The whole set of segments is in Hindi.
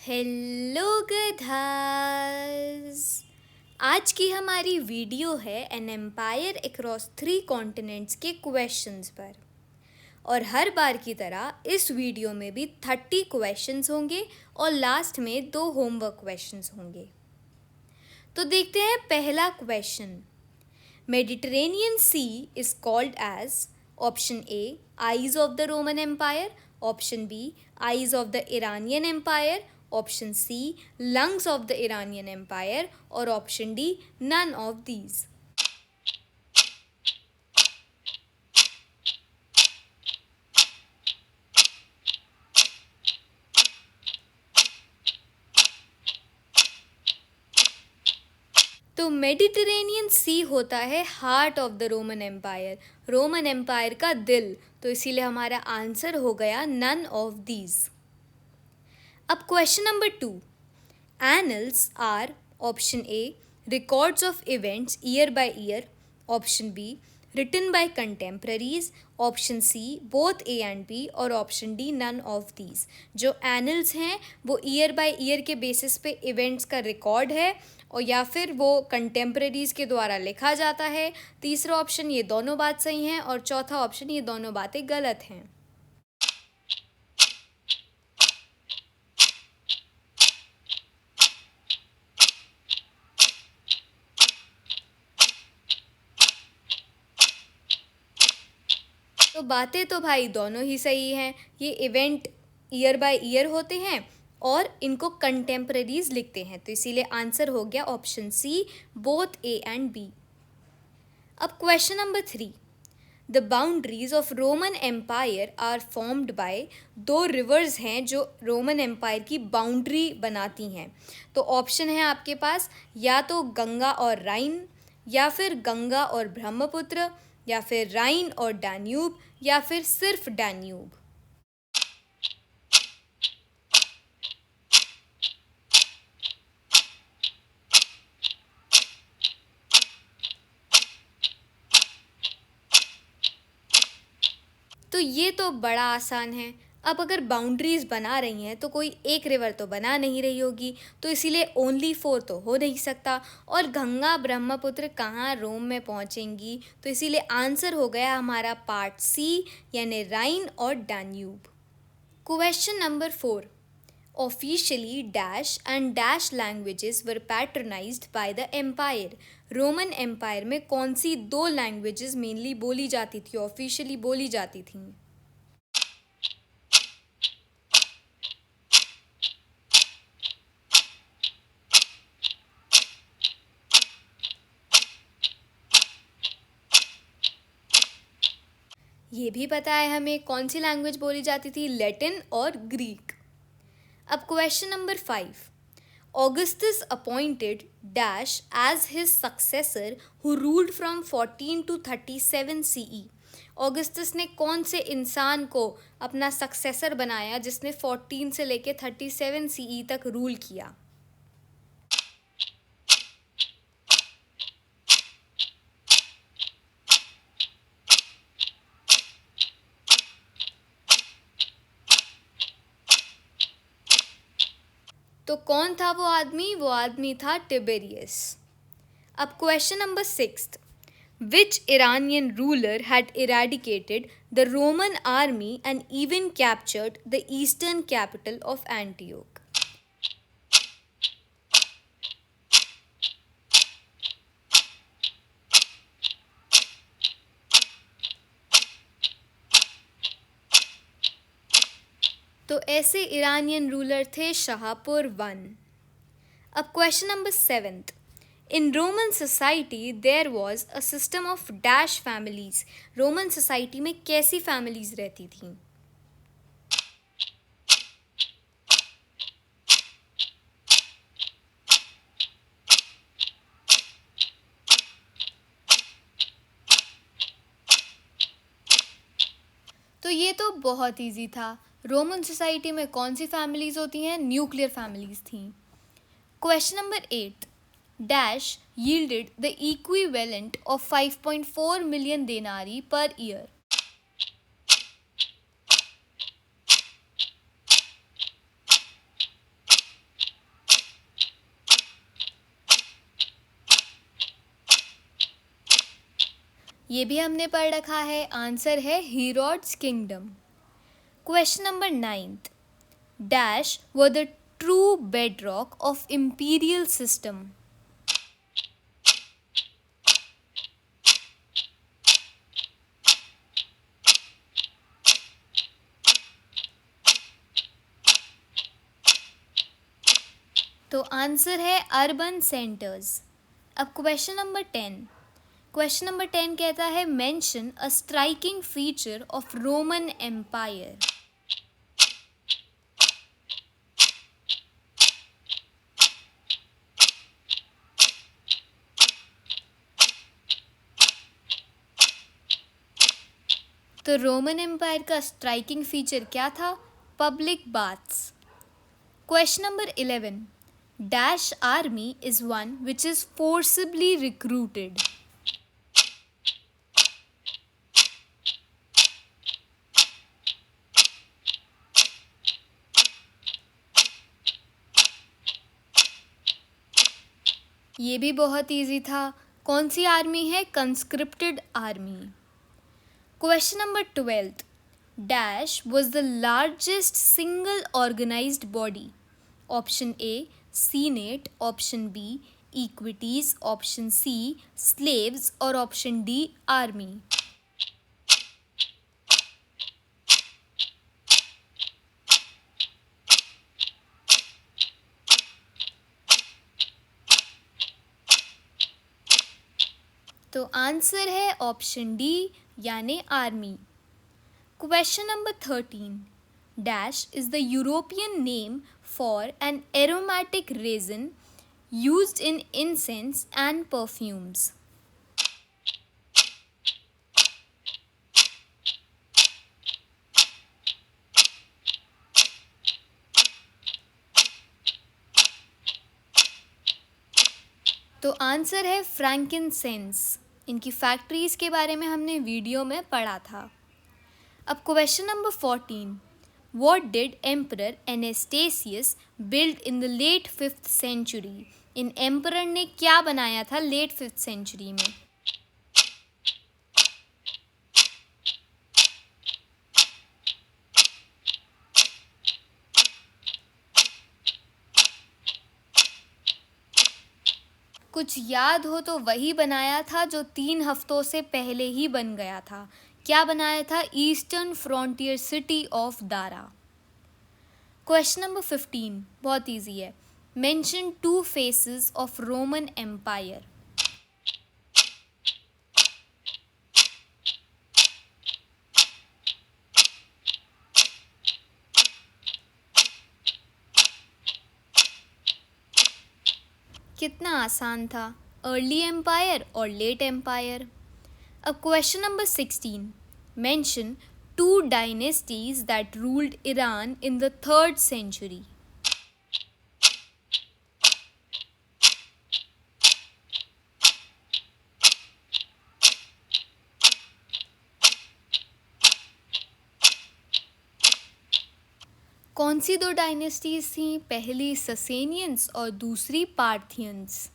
हेलो गधास। आज की हमारी वीडियो है एन एम्पायर अक्रॉस 3 कॉन्टिनेंट्स के क्वेश्चंस पर। और हर बार की तरह इस वीडियो में भी 30 क्वेश्चंस होंगे और लास्ट में 2 होमवर्क क्वेश्चंस होंगे। तो देखते हैं पहला question. Mediterranean sea is called as option A eyes of the Roman Empire, option B eyes of the Iranian Empire, option C lungs of the Iranian Empire और option D none of these। तो मेडिटेरेनियन सी होता है heart of the Roman Empire, Roman empire का दिल, तो इसीलिए हमारा आंसर हो गया नन ऑफ दीज। अब question number 2। Annals are option A records of events year by year, option B written by contemporaries, option C both A and B और option D none of these। जो एनल्स हैं वो ईयर बाय ईयर के बेसिस पे इवेंट्स का रिकॉर्ड है और या फिर वो कंटेम्प्रेरीज के द्वारा लिखा जाता है। तीसरा ऑप्शन ये दोनों बात सही हैं और चौथा ऑप्शन ये दोनों बातें गलत हैं। तो बातें तो भाई दोनों ही सही हैं। ये इवेंट ईयर बाय ईयर होते हैं और इनको कंटेम्प्रेरीज लिखते हैं, तो इसीलिए आंसर हो गया option C both A and B. अब question number 3। The boundaries of Roman empire are formed by, 2 rivers हैं जो रोमन एम्पायर की बाउंड्री बनाती हैं। तो ऑप्शन है आपके पास या तो गंगा और राइन, या फिर गंगा और ब्रह्मपुत्र, या फिर राइन और डैन्यूब, या फिर सिर्फ डैन्यूब। तो ये तो बड़ा आसान है। अब अगर बाउंड्रीज बना रही हैं तो कोई एक रिवर तो बना नहीं रही होगी, तो इसीलिए ओनली 4 तो हो नहीं सकता। और गंगा ब्रह्मपुत्र कहाँ रोम में पहुँचेंगी, तो इसीलिए आंसर हो गया हमारा पार्ट सी यानी राइन और Danube. Question number 4। Officially dash and dash languages were patronised by the empire. Roman empire में कौन सी 2 लैंग्वेजेस मेनली बोली जाती थी, ऑफिशियली बोली जाती थी? ये भी पता है हमें कौन सी लैंग्वेज बोली जाती थी, लैटिन और ग्रीक। अब question number 5। Augustus appointed Dash as his successor who ruled from 14 to 37 CE। Augustus ने कौन से इंसान को अपना सक्सेसर बनाया जिसने 14 से लेके 37 CE तक रूल किया? तो कौन था वो आदमी? वो आदमी था टिबेरियस। अब question number 6। Which Iranian ruler had eradicated the Roman army and even captured the eastern capital of Antioch? तो ऐसे ईरानियन रूलर थे शाहपुर 1। अब question number 7। In Roman society there was a system of dash families. Roman society में कैसी फैमिलीज रहती थीं? तो ये तो बहुत इजी था। रोमन सोसाइटी में कौन सी फैमिलीज होती हैं? न्यूक्लियर फैमिलीज थीं। Question number 8। Dash yielded the equivalent of 5.4 million denarii per year। ये भी हमने पढ़ रखा है, आंसर है Herod's kingdom. Question number 9, dash were the true bedrock of imperial system. तो आंसर है अर्बन सेंटर्स। अब क्वेश्चन नंबर 10, क्वेश्चन नंबर 10 कहता है mention a striking feature of Roman empire. तो रोमन एम्पायर का स्ट्राइकिंग फीचर क्या था? Public baths. Question number 11, dash army is one which is forcibly recruited. ये भी बहुत इजी था। कौन सी आर्मी है? Conscripted army. Question number 12, dash was the largest single organized body? Option A senate, option B equites, option C slaves और ऑप्शन डी आर्मी। तो आंसर है ऑप्शन डी यानी army. Question number 13, dash is the European name for an aromatic resin used in incense and perfumes। तो आंसर है फ्रैंकिनसेंस। इनकी फैक्ट्रीज के बारे में हमने वीडियो में पढ़ा था। अब question number 14, what did emperor Anastasius build in the late 5th century? इन एम्परर ने क्या बनाया था लेट 5th सेंचुरी में? कुछ याद हो तो वही बनाया था जो 3 हफ्तों से पहले ही बन गया था। क्या बनाया था? Eastern frontier city of Dara. Question number 15 बहुत इजी है, mention 2 faces of Roman empire. कितना आसान था, अर्ली एम्पायर और लेट एम्पायर। अब question number 16, mention 2 dynasties that ruled Iran in the 3rd century. कौन सी 2 डायनेस्टीज थी? पहली ससेनियंस और दूसरी Parthians.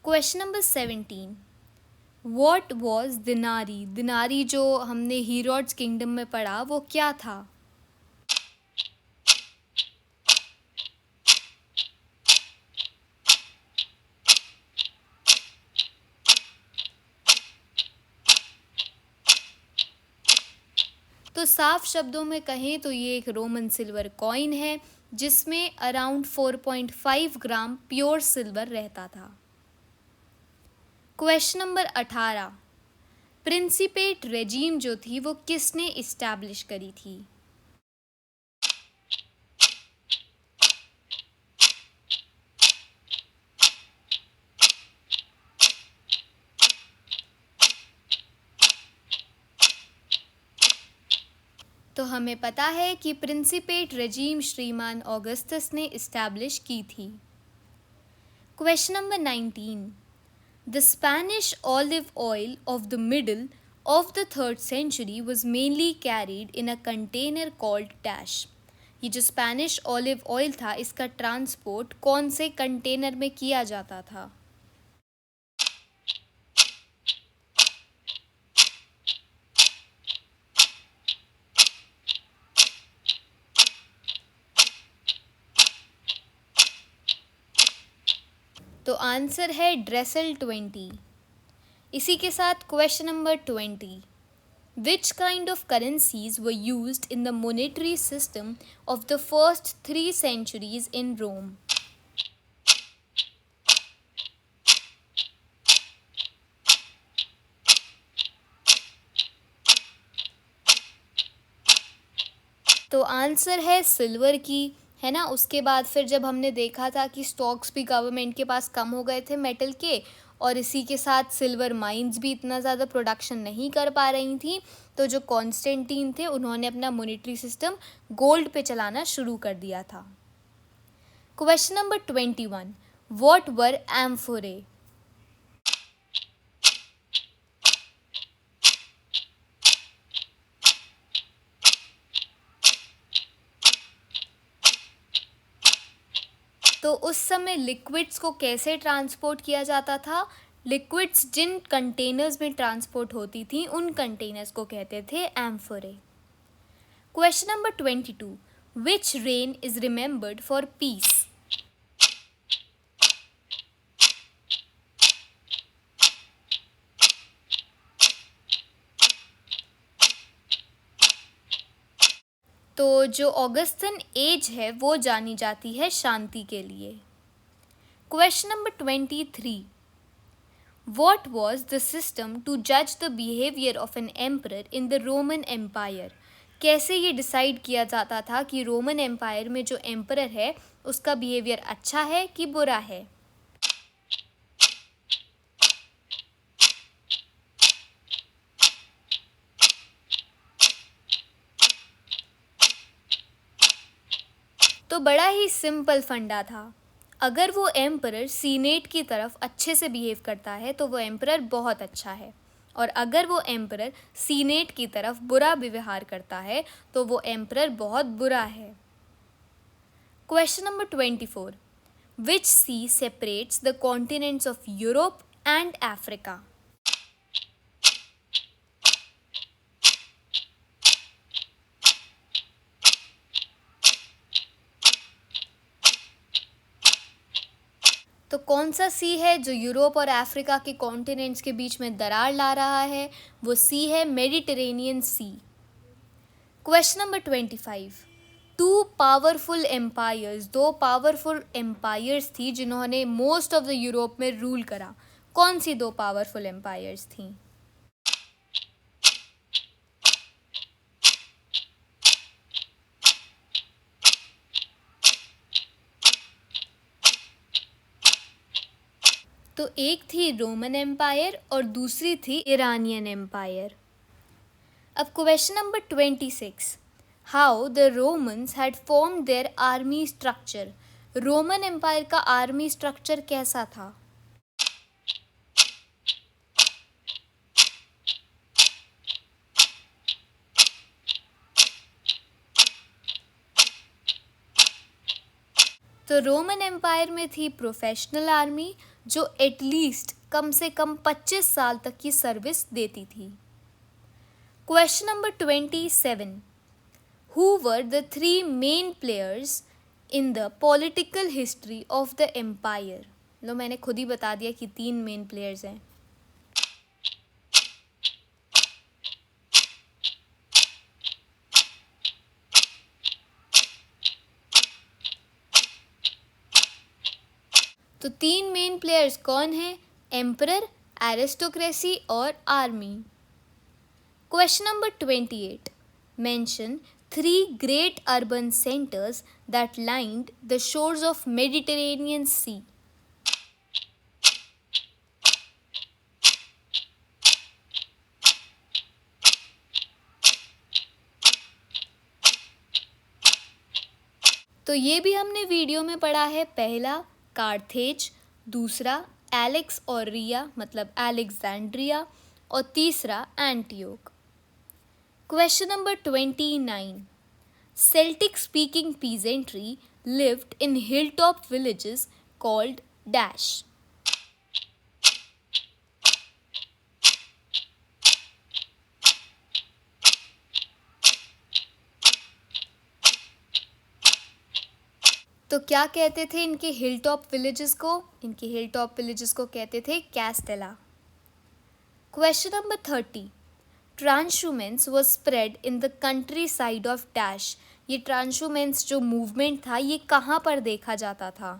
Question number 17, what was dinari? Dinari जो हमने हीरोड्स किंगडम में पढ़ा वो क्या था? तो साफ शब्दों में कहें तो ये एक रोमन सिल्वर कॉइन है जिसमें अराउंड 4.5 ग्राम प्योर सिल्वर रहता था। क्वेश्चन नंबर 18, प्रिंसिपेट रेजीम जो थी वो किसने इस्टेब्लिश करी थी? तो हमें पता है कि प्रिंसिपेट रेजीम श्रीमान ऑगस्टस ने इस्टेब्लिश की थी। Question number 19, the Spanish olive oil of the middle of the 3rd century was mainly carried in a container called dash। ये जो स्पेनिश ऑलिव ऑयल था इसका ट्रांसपोर्ट कौन से कंटेनर में किया जाता था? तो आंसर है ड्रेसल 20। इसी के साथ question number 20। Which kind of currencies were used in the monetary system of the first 3 centuries in Rome? तो आंसर है सिल्वर की, है ना। उसके बाद फिर जब हमने देखा था कि स्टॉक्स भी गवर्नमेंट के पास कम हो गए थे मेटल के, और इसी के साथ सिल्वर माइंस भी इतना ज़्यादा प्रोडक्शन नहीं कर पा रही थी, तो जो कॉन्स्टेंटीन थे उन्होंने अपना मॉनेटरी सिस्टम गोल्ड पे चलाना शुरू कर दिया था। Question number 21। What were amphorae? तो उस समय लिक्विड्स को कैसे ट्रांसपोर्ट किया जाता था? लिक्विड्स जिन कंटेनर्स में ट्रांसपोर्ट होती थी उन कंटेनर्स को कहते थे amphorae. Question number 22। Which reign is remembered for peace? तो जो ऑगस्टन एज है वो जानी जाती है शांति के लिए। Question number 23। What was the system to judge the behavior of an emperor in the Roman Empire? कैसे ये डिसाइड किया जाता था कि रोमन एम्पायर में जो एम्परर है उसका बिहेवियर अच्छा है कि बुरा है? तो बड़ा ही सिंपल फंडा था। अगर वो एम्परर सीनेट की तरफ अच्छे से बिहेव करता है तो वो एम्परर बहुत अच्छा है, और अगर वो एम्परर सीनेट की तरफ बुरा व्यवहार करता है तो वो एम्परर बहुत बुरा है। Question number 24। Which sea separates the continents of Europe and Africa? तो कौन सा सी है जो यूरोप और अफ्रीका के कॉन्टिनेंट्स के बीच में दरार ला रहा है? वो सी है मेडिटेरेनियन सी। Question number 25। दो पावरफुल एम्पायर्स थी जिन्होंने मोस्ट ऑफ द यूरोप में रूल करा। कौन सी 2 पावरफुल एम्पायर्स थी? तो एक थी रोमन एम्पायर और दूसरी थी ईरानियन एम्पायर। अब question number 26। How the Romans had formed their army structure? Roman empire का आर्मी स्ट्रक्चर कैसा था? तो रोमन एम्पायर में थी प्रोफेशनल आर्मी जो एटलीस्ट कम से कम 25 साल तक की सर्विस देती थी। Question number 27। Who were the 3 main players in the political history of the empire? लो, मैंने खुद ही बता दिया कि 3 मेन प्लेयर्स हैं। तो 3 मेन प्लेयर्स कौन हैं? एम्परर, एरिस्टोक्रेसी और army. Question number 28। Mention 3 great urban centers that lined the shores of Mediterranean Sea. तो ये भी हमने वीडियो में पढ़ा है। पहला कार्थेज, दूसरा एलेक्स और रिया मतलब एलेक्जेंड्रिया, और तीसरा Antioch. Question number 29। Celtic speaking peasantry lived in hilltop villages called dash. तो क्या कहते थे इनके हिल टॉप विलेजेस को? इनके हिल टॉप विलेजेस को कहते थे castella. Question number 30, transhumance was spread in the country side of dash. ये ट्रांसहुमेंस जो मूवमेंट था ये कहाँ पर देखा जाता था?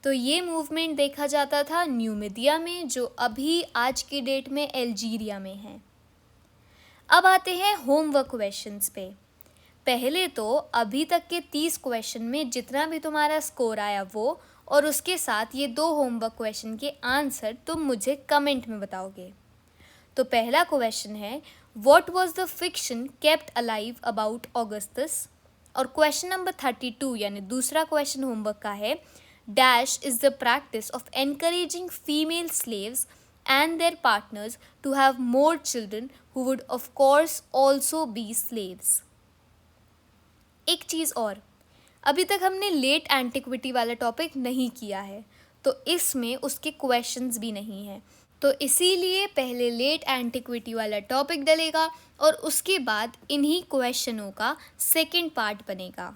तो ये मूवमेंट देखा जाता था न्यूमिदिया में, जो अभी आज की डेट में अल्जीरिया में है। अब आते हैं होमवर्क क्वेश्चंस पे। पहले तो अभी तक के 30 क्वेश्चन में जितना भी तुम्हारा स्कोर आया वो, और उसके साथ ये 2 होमवर्क क्वेश्चन के आंसर तुम मुझे कमेंट में बताओगे। तो पहला क्वेश्चन है, what was the fiction kept alive about Augustus? और क्वेश्चन नंबर 32 यानी दूसरा क्वेश्चन होमवर्क का है, dash is the practice of encouraging female slaves and their partners to have more children who would of course also be slaves। एक चीज़ और, अभी तक हमने लेट एंटिक्विटी वाला टॉपिक नहीं किया है, तो इसमें उसके क्वेश्चंस भी नहीं हैं, तो इसीलिए पहले लेट एंटिक्विटी वाला टॉपिक डलेगा और उसके बाद इन्हीं क्वेश्चनों का सेकंड पार्ट बनेगा।